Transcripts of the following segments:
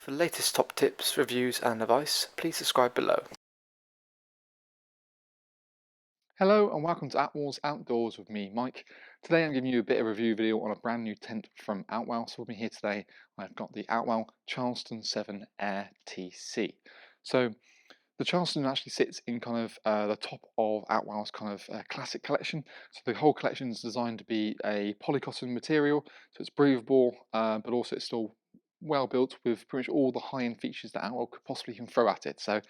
For the latest top tips, reviews and advice, please subscribe below. Hello and welcome to Attwoolls Outdoors with me, Mike. Today I'm giving you a bit of a review video on a brand new tent from Outwell. So with me here today, I've got the Outwell Charleston 7 Air TC. So the Charleston actually sits in kind of the top of Outwell's kind of classic collection. So the whole collection is designed to be a Polycotton material, so it's breathable, but also it's still well built with pretty much all the high-end features that Outwell could possibly even throw at it. So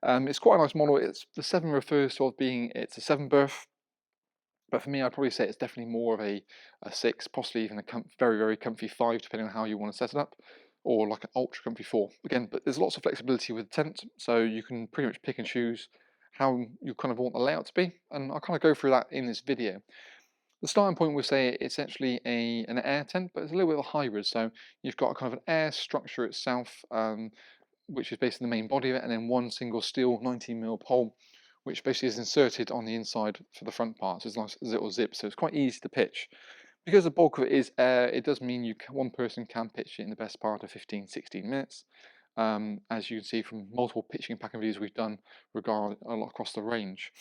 it's quite a nice model. It's the 7 refers to being it's a 7 berth, but for me, I'd probably say it's definitely more of a 6, possibly even a very, very comfy 5, depending on how you want to set it up, or like an ultra comfy 4. Again, but there's lots of flexibility with the tent, so you can pretty much pick and choose how you kind of want the layout to be, and I'll kind of go through that in this video. The starting point would say it's actually an air tent, but it's a little bit of a hybrid. So you've got a kind of an air structure itself, which is basically the main body of it, and then one single steel 19mm pole, which basically is inserted on the inside for the front part. So it's nice as a little zip, so it's quite easy to pitch. Because the bulk of it is air, it does mean one person can pitch it in the best part of 15-16 minutes. As you can see from multiple pitching and packing videos we've done across the range.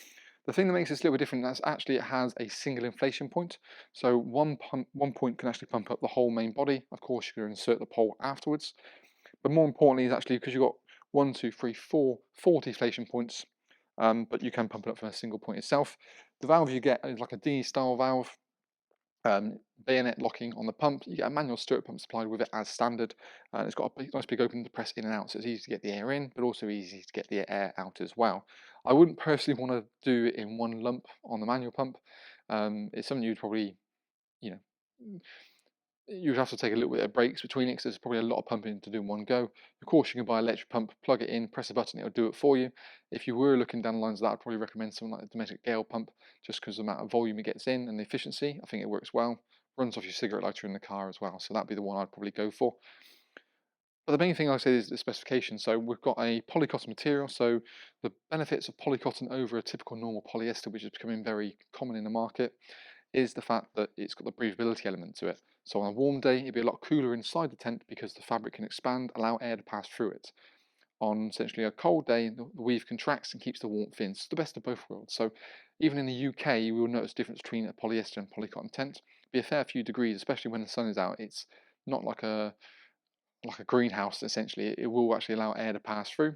The thing that makes this a little bit different is actually it has a single inflation point. So one point can actually pump up the whole main body. Of course, you can insert the pole afterwards. But more importantly is actually because you've got 1, 2, 3, 4, 4 deflation points, but you can pump it up from a single point itself. The valve you get is like a D style valve, bayonet locking on the pump. You get a manual stirrup pump supplied with it as standard, and it's got a nice big opening to press in and out, so it's easy to get the air in, but also easy to get the air out as well. I wouldn't personally want to do it in one lump on the manual pump. It's something you'd probably, you know, you'd have to take a little bit of breaks between it because there's probably a lot of pumping to do in one go. Of course, you can buy an electric pump, plug it in, press a button, it'll do it for you. If you were looking down the lines of that, I'd probably recommend something like a domestic gale pump, just because of the amount of volume it gets in and the efficiency. I think it works well. Runs off your cigarette lighter in the car as well, so that'd be the one I'd probably go for. But the main thing I say is the specification. So we've got a polycotton material. So the benefits of polycotton over a typical normal polyester, which is becoming very common in the market, is the fact that it's got the breathability element to it. So on a warm day, it'd be a lot cooler inside the tent because the fabric can expand, allow air to pass through it. On essentially a cold day, the weave contracts and keeps the warmth in. It's the best of both worlds. So even in the UK, you will notice a difference between a polyester and polycotton tent. It'd be a fair few degrees, especially when the sun is out. It's not like a greenhouse. Essentially, it will actually allow air to pass through.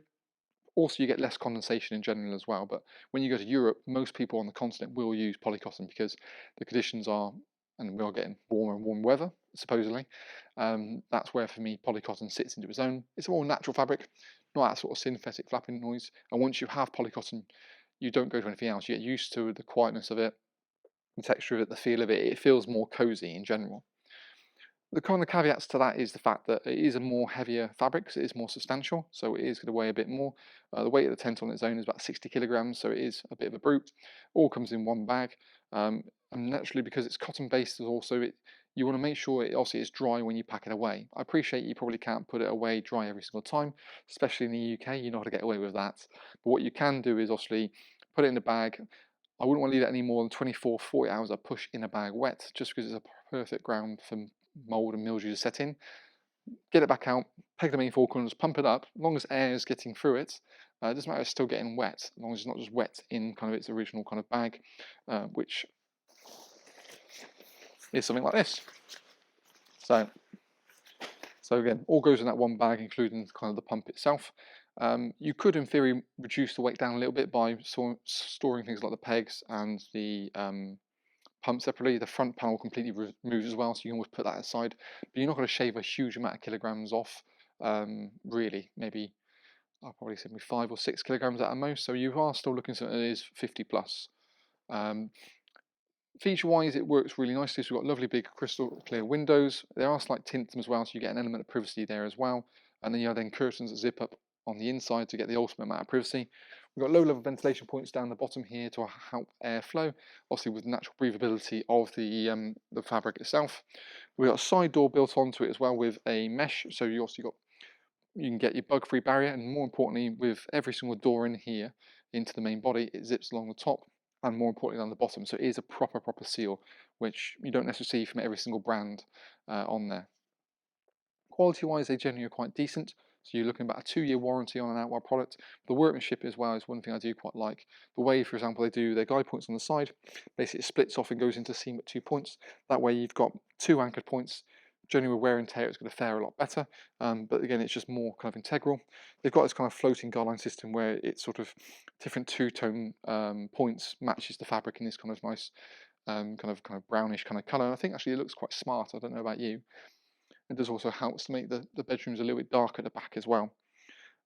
Also, you get less condensation in general as well. But when you go to Europe, most people on the continent will use polycotton because the conditions are, and we are getting warmer and warmer weather, supposedly. That's where, for me, polycotton sits into its own. It's a more natural fabric, not that sort of synthetic flapping noise. And once you have polycotton, you don't go to anything else. You get used to the quietness of it, the texture of it, the feel of it. It feels more cozy in general. The kind of caveats to that is the fact that it is a more heavier fabric because it is more substantial, so it is going to weigh a bit more. The weight of the tent on its own is about 60 kilograms, so it is a bit of a brute. All comes in one bag, and naturally because it's cotton based, you want to make sure it obviously is dry when you pack it away. I appreciate you probably can't put it away dry every single time, especially in the UK. You know how to get away with that. But what you can do is obviously put it in the bag. I wouldn't want to leave it any more than 24, 40 hours I push in a bag wet, just because it's a perfect ground for mold and mildew to set in. Get it back out, peg the main four corners, pump it up. As long as air is getting through it, it doesn't matter if it's still getting wet, as long as it's not just wet in kind of its original kind of bag, which is something like this. So again, all goes in that one bag, including kind of the pump itself. You could, in theory, reduce the weight down a little bit by storing things like the pegs and the pump separately. The front panel completely removes as well, so you can always put that aside. But you're not going to shave a huge amount of kilograms off. Really, maybe I'll probably say maybe 5 or 6 kilograms at most. So you are still looking at something that is 50 plus. Feature-wise, it works really nicely. So we've got lovely big crystal clear windows. There are slight tints as well, so you get an element of privacy there as well. And then you have curtains that zip up on the inside to get the ultimate amount of privacy. We've got low-level ventilation points down the bottom here to help airflow, obviously with the natural breathability of the fabric itself. We've got a side door built onto it as well with a mesh, so you can get your bug-free barrier, and more importantly, with every single door in here into the main body, it zips along the top and more importantly on the bottom, so it is a proper seal, which you don't necessarily see from every single brand on there. Quality wise, they generally are quite decent. So you're looking at about a 2-year warranty on an Outwell product. The workmanship as well is one thing I do quite like. The way, for example, they do their guide points on the side, basically it splits off and goes into seam at 2 points. That way you've got 2 anchored points. Generally with wear and tear it's going to fare a lot better, but again it's just more kind of integral. They've got this kind of floating guideline system where it's sort of different two-tone points matches the fabric in this kind of nice kind of brownish kind of colour. I think actually it looks quite smart. I don't know about you. It does also helps to make the bedrooms a little bit darker at the back as well.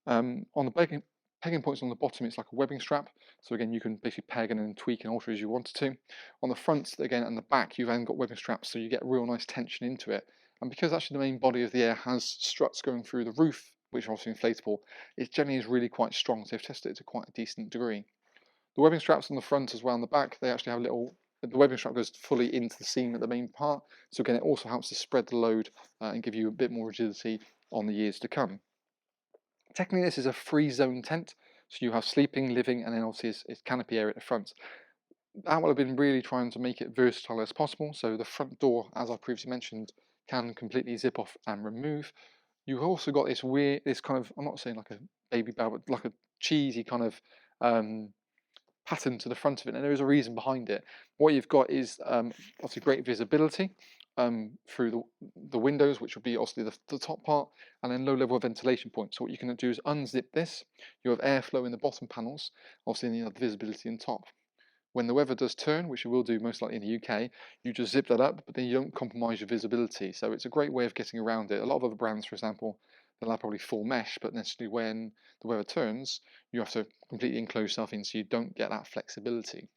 On the pegging points on the bottom, it's like a webbing strap. So again, you can basically peg and then tweak and alter as you wanted to. On the front, again, and the back, you've then got webbing straps, so you get real nice tension into it. And because actually the main body of the air has struts going through the roof, which are obviously inflatable, it generally is really quite strong. So they've tested it to quite a decent degree. The webbing straps on the front as well and the back, they actually have a little, the webbing strap goes fully into the seam at the main part. So again, it also helps to spread the load and give you a bit more rigidity on the years to come. Technically, this is a free zone tent. So you have sleeping, living, and then obviously it's canopy area at the front. Outwell have been really trying to make it versatile as possible. So the front door, as I previously mentioned, can completely zip off and remove. You've also got this weird, this kind of, I'm not saying like a baby bell, but like a cheesy kind of pattern to the front of it, and there is a reason behind it. What you've got is obviously great visibility through the windows, which will be obviously the top part, and then low level ventilation points. So what you can do is unzip this. You have airflow in the bottom panels, obviously you have the visibility in top. When the weather does turn, which it will do most likely in the UK, you just zip that up, but then you don't compromise your visibility. So it's a great way of getting around it. A lot of other brands, for example, they'll have probably full mesh, but necessarily when the weather turns, you have to completely enclose yourself in so you don't get that flexibility.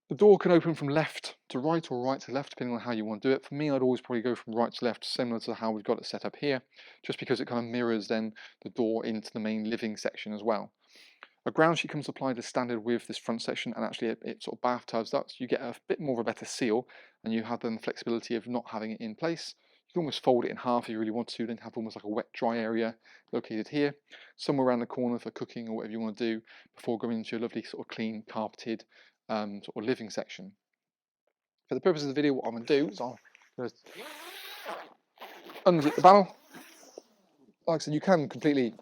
The door can open from left to right or right to left, depending on how you want to do it. For me, I'd always probably go from right to left, similar to how we've got it set up here, just because it kind of mirrors then the door into the main living section as well. A ground sheet comes applied as standard with this front section, and actually it sort of bathtubs that, so you get a bit more of a better seal, and you have then the flexibility of not having it in place. You can almost fold it in half if you really want to, then have almost like a wet dry area located here, somewhere around the corner for cooking or whatever you want to do before going into your lovely sort of clean carpeted sort of living section. For the purpose of the video, what I'm going to do is I'll just unzip the panel. Like I said, you can completely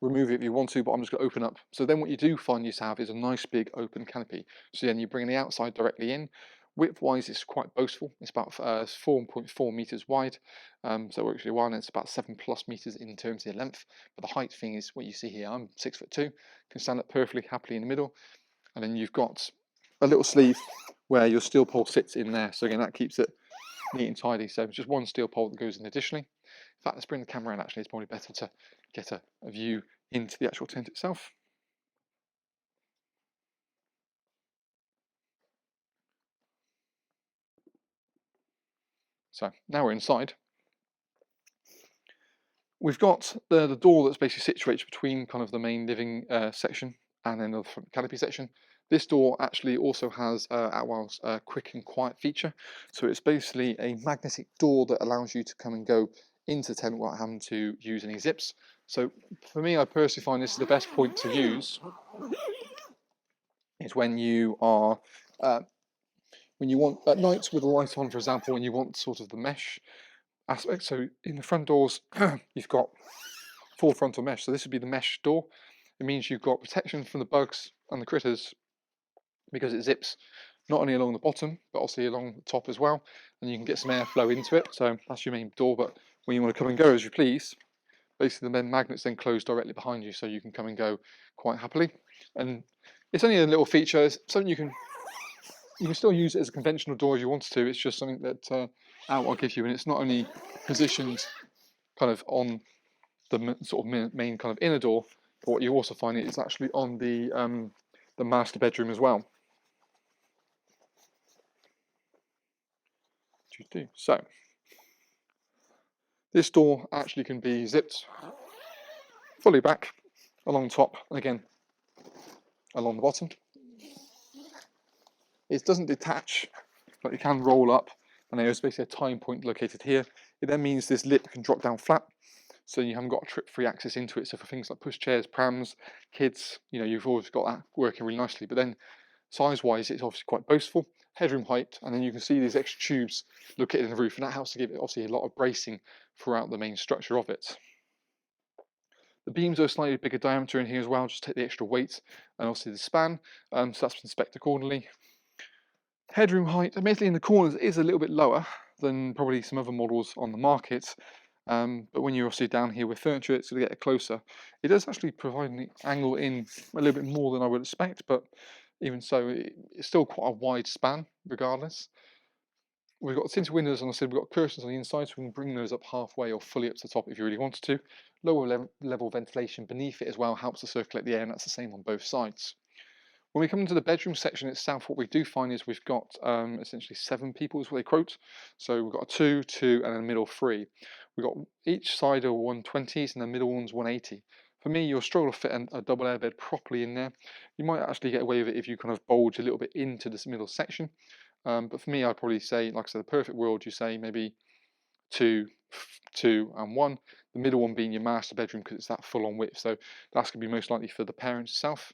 remove it if you want to, but I'm just going to open up. So then what you do find you have is a nice big open canopy. So then you bring the outside directly in. Width-wise, it's quite boastful. It's about 4.4 meters wide, so it works really well, and it's about 7+ meters in terms of the length. But the height thing is what you see here. I'm 6'2", can stand up perfectly happily in the middle, and then you've got a little sleeve where your steel pole sits in there. So again, that keeps it neat and tidy. So it's just one steel pole that goes in additionally. In fact, let's bring the camera in. Actually, it's probably better to get a view into the actual tent itself. So now we're inside. We've got the door that's basically situated between kind of the main living section and then the front canopy section. This door actually also has Outwell's quick and quiet feature. So it's basically a magnetic door that allows you to come and go into the tent without having to use any zips. So for me, I personally find this is the best point to use is when you are when you want at night with the light on, for example, when you want sort of the mesh aspect. So in the front doors, you've got full frontal mesh. So this would be the mesh door. It means you've got protection from the bugs and the critters because it zips not only along the bottom, but also along the top as well. And you can get some airflow into it. So that's your main door. But when you want to come and go as you please, basically the magnets then close directly behind you, so you can come and go quite happily. And it's only a little feature. It's something you can still use it as a conventional door if you wanted to. It's just something that Outwell gives you, and it's not only positioned kind of on the sort of main kind of inner door, but what you also find it's actually on the master bedroom as well. So this door actually can be zipped fully back along top and again along the bottom. It doesn't detach, but it can roll up, and there's basically a tying point located here. It then means this lip can drop down flat, so you haven't got trip-free access into it. So for things like pushchairs, prams, kids, you've always got that working really nicely. But then size-wise, it's obviously quite boastful. Headroom height, and then you can see these extra tubes located in the roof, and that helps to give it obviously a lot of bracing throughout the main structure of it. The beams are a slightly bigger diameter in here as well, just take the extra weight, and obviously the span, so that's been spec'd accordingly. Headroom height, admittedly in the corners, is a little bit lower than probably some other models on the market, but when you're obviously down here with furniture, it's going to get closer. It does actually provide an angle in a little bit more than I would expect, but even so, it's still quite a wide span regardless. We've got tinted windows, and I said we've got curtains on the inside, so we can bring those up halfway or fully up to the top if you really wanted to. Lower level ventilation beneath it as well helps to circulate the air, and that's the same on both sides. When we come into the bedroom section itself, what we do find is we've got essentially 7 people is what they quote. So we've got a 2, 2, and a middle 3. We've got each side are 120s and the middle one's 180. For me, you'll struggle to fit a double air bed properly in there. You might actually get away with it if you kind of bulge a little bit into this middle section. But for me, I'd probably say, like I said, the perfect world, you say maybe 2, 2, and 1. The middle one being your master bedroom because it's that full-on width. So that's going to be most likely for the parents itself.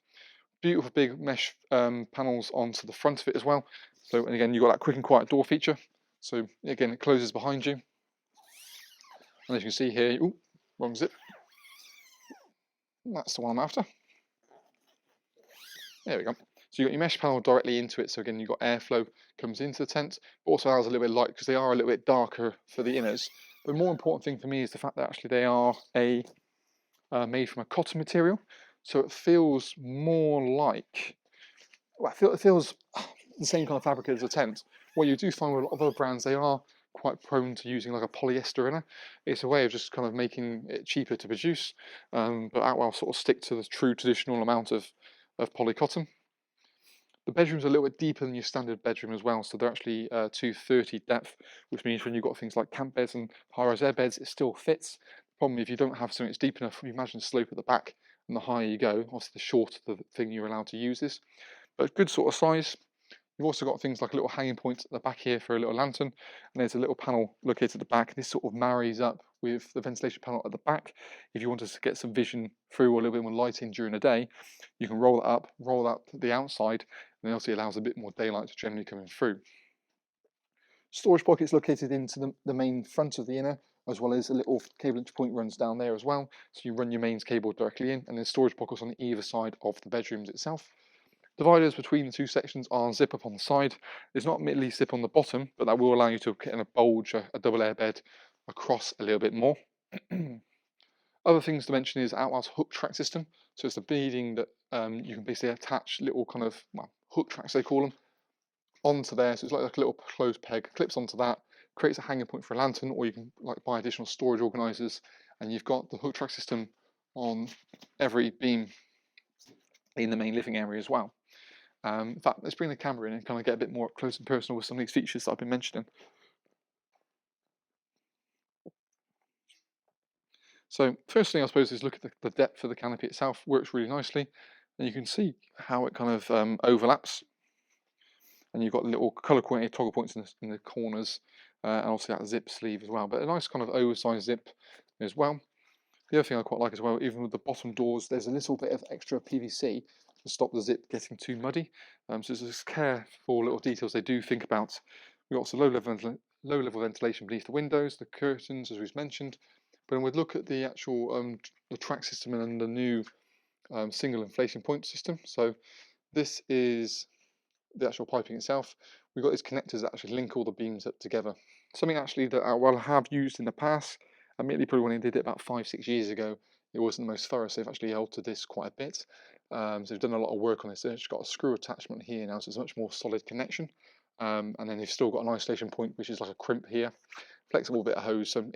Beautiful big mesh panels onto the front of it as well. So, and again, you've got that quick and quiet door feature. So again, it closes behind you. And as you can see here, ooh, wrong zip. That's the one I'm after. There we go. So you've got your mesh panel directly into it. So again, you've got airflow comes into the tent, but also allows a little bit of light because they are a little bit darker for the inners. But the more important thing for me is the fact that actually they are made from a cotton material. So it feels more like, well, it feels the same kind of fabric as a tent. What you do find with a lot of other brands, they are quite prone to using like a polyester inner. It's a way of just kind of making it cheaper to produce, but Outwell sort of stick to the true traditional amount of polycotton. The bedroom's a little bit deeper than your standard bedroom as well, so they're actually 230 depth, which means when you've got things like camp beds and high-rise air beds, it still fits. The problem if you don't have something that's deep enough, you imagine the slope at the back, and the higher you go, obviously the shorter the thing you're allowed to use is. But good sort of size. You've also got things like a little hanging point at the back here for a little lantern, and there's a little panel located at the back. This sort of marries up with the ventilation panel at the back. If you wanted to get some vision through or a little bit more lighting during the day, you can roll it up, roll that to the outside, and it also allows a bit more daylight to generally come in through. Storage pockets located into the main front of the inner, as well as a little cable entry point runs down there as well. So you run your mains cable directly in, and then storage pockets on either side of the bedrooms itself. Dividers between the two sections are zip up on the side. There's not admittedly zip on the bottom, but that will allow you to kind of bulge a double air bed across a little bit more. Other things to mention is Outwell's hook track system. So it's the beading that you can basically attach little kind of hook tracks, they call them, onto there. So it's like a little closed peg, clips onto that, creates a hanging point for a lantern, or you can like buy additional storage organisers, and you've got the hook track system on every beam in the main living area as well. In fact, let's bring the camera in and kind of get a bit more up close and personal with some of these features that I've been mentioning. So first thing I suppose is look at the depth of the canopy itself. Works really nicely, and you can see how it kind of overlaps. And you've got little colour coordinated toggle points in the corners, and also that zip sleeve as well. But a nice kind of oversized zip as well. The other thing I quite like as well, even with the bottom doors, there's a little bit of extra PVC to stop the zip getting too muddy. So there's this careful little details they do think about. We've got some low level ventilation beneath the windows, the curtains, as we've mentioned. But when we look at the actual the track system and the new single inflation point system, so this is the actual piping itself. We've got these connectors that actually link all the beams up together. Something actually that Outwell have used in the past. Admittedly, probably when they did it about 5-6 years ago, it wasn't the most thorough, so they've actually altered this quite a bit. So they've done a lot of work on this. They've actually got a screw attachment here now, so it's a much more solid connection. And then they've still got an isolation point, which is like a crimp here, flexible bit of hose. So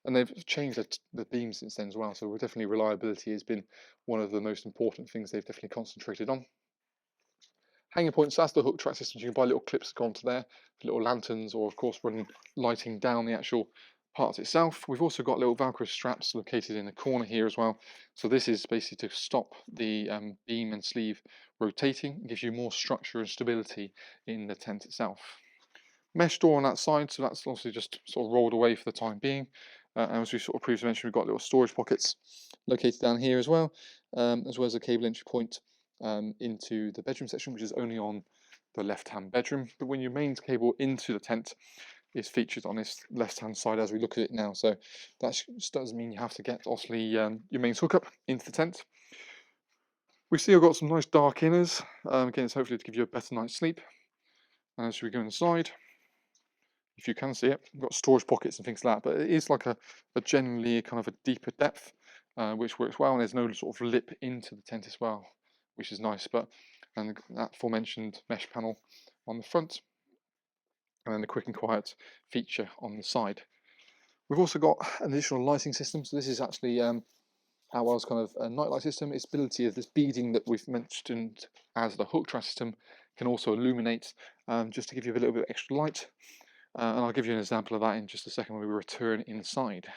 and they've changed the beam since then as well. So definitely reliability has been one of the most important things they've definitely concentrated on. Hanging points, that's the hook track system. You can buy little clips that go onto there, little lanterns, or of course running lighting down the actual parts itself. We've also got little Velcro straps located in the corner here as well. So this is basically to stop the beam and sleeve rotating. It gives you more structure and stability in the tent itself. Mesh door on that side, so that's also just sort of rolled away for the time being. And as we sort of previously mentioned, we've got little storage pockets located down here as well as a cable entry point into the bedroom section, which is only on the left-hand bedroom. But when you mains cable into the tent, is featured on this left-hand side as we look at it now. So that does mean you have to get obviously your mains hookup into the tent. We still got some nice dark inners. Again, it's hopefully to give you a better night's sleep. And as we go inside, if you can see it, we've got storage pockets and things like that, but it is like a generally kind of a deeper depth, which works well, and there's no sort of lip into the tent as well, which is nice. And that aforementioned mesh panel on the front, and then the quick and quiet feature on the side. We've also got an additional lighting system, so this is actually Outwell's kind of a nightlight system. Its ability of this beading that we've mentioned as the hook track system can also illuminate, just to give you a little bit of extra light. And I'll give you an example of that in just a second when we return inside.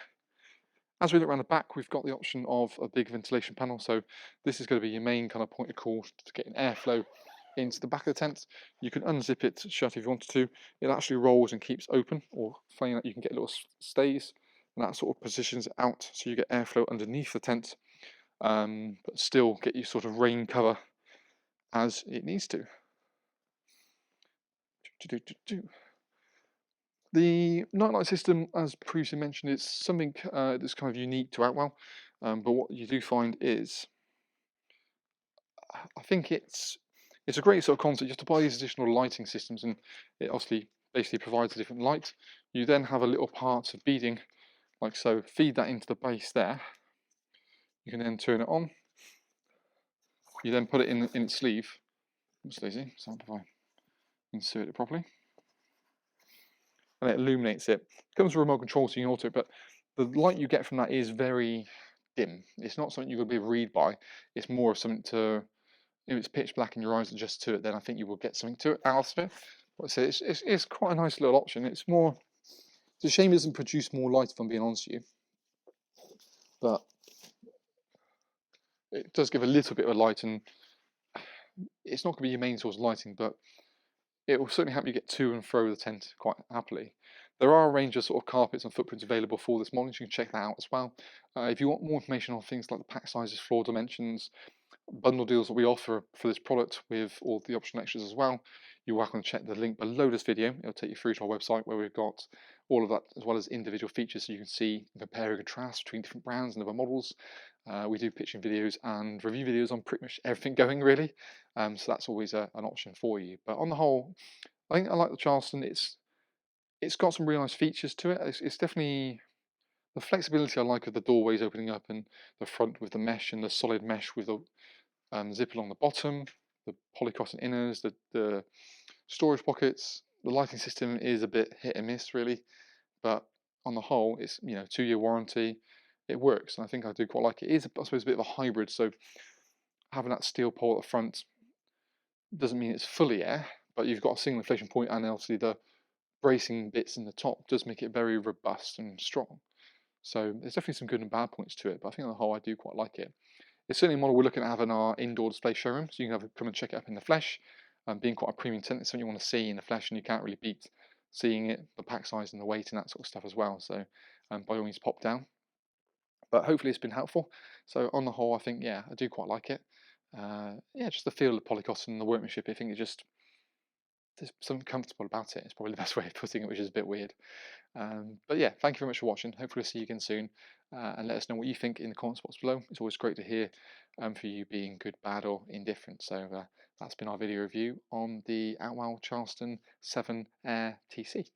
As we look around the back, we've got the option of a big ventilation panel. So this is going to be your main kind of point of call to get an airflow into the back of the tent. You can unzip it shut if you wanted to. It actually rolls and keeps open, or funny that you can get little stays, and that sort of positions it out so you get airflow underneath the tent, but still get you sort of rain cover as it needs to. The nightlight system, as previously mentioned, is something that's kind of unique to Outwell, but what you do find is, I think it's a great sort of concept just to buy these additional lighting systems, and it obviously basically provides a different light. You then have a little part of beading, like so, feed that into the base there. You can then turn it on. You then put it in its sleeve. Oops, lazy. So if I insert it properly, and it illuminates it. It comes with a remote control, so you can alter it, but the light you get from that is very dim. It's not something you're going to be able to read by. It's more of something to, if it's pitch black and your eyes adjust to it, then I think you will get something to it out of it. But so it's quite a nice little option. It's a shame it doesn't produce more light, if I'm being honest with you. But it does give a little bit of light, and it's not going to be your main source of lighting, but it will certainly help you get to and fro the tent quite happily. There are a range of sort of carpets and footprints available for this model, so you can check that out as well. If you want more information on things like the pack sizes, floor dimensions, bundle deals that we offer for this product with all the optional extras as well, you're welcome to check the link below this video. It'll take you through to our website where we've got all of that, as well as individual features, so you can see and compare and contrast between different brands and other models. We do pitching videos and review videos on pretty much everything going, really, so that's always an option for you. But on the whole, I think I like the Charleston. It's got some really nice features to it. It's definitely the flexibility I like of the doorways opening up, and the front with the mesh and the solid mesh with the zip along the bottom, the Polycotton inners, the storage pockets. The lighting system is a bit hit and miss, really, but on the whole, it's 2-year warranty. It works, and I think I do quite like it. It is, I suppose, a bit of a hybrid. So having that steel pole at the front doesn't mean it's fully air, but you've got a single inflation point, and obviously the bracing bits in the top does make it very robust and strong. So there's definitely some good and bad points to it, but I think on the whole I do quite like it. It's certainly a model we're looking at having our indoor display showroom, so you can come and check it up in the flesh. Being quite a premium tent, it's something you want to see in the flesh, and you can't really beat seeing it, the pack size and the weight and that sort of stuff as well. So by all means pop down. But hopefully it's been helpful. So on the whole, I think, yeah, I do quite like it. Yeah, just the feel of the Polycotton and the workmanship. I think there's something comfortable about it. It's probably the best way of putting it, which is a bit weird. But yeah, thank you very much for watching. Hopefully we'll see you again soon, and let us know what you think in the comment box below. It's always great to hear for you being good, bad, or indifferent. So that's been our video review on the Outwell Charleston 7 Air TC.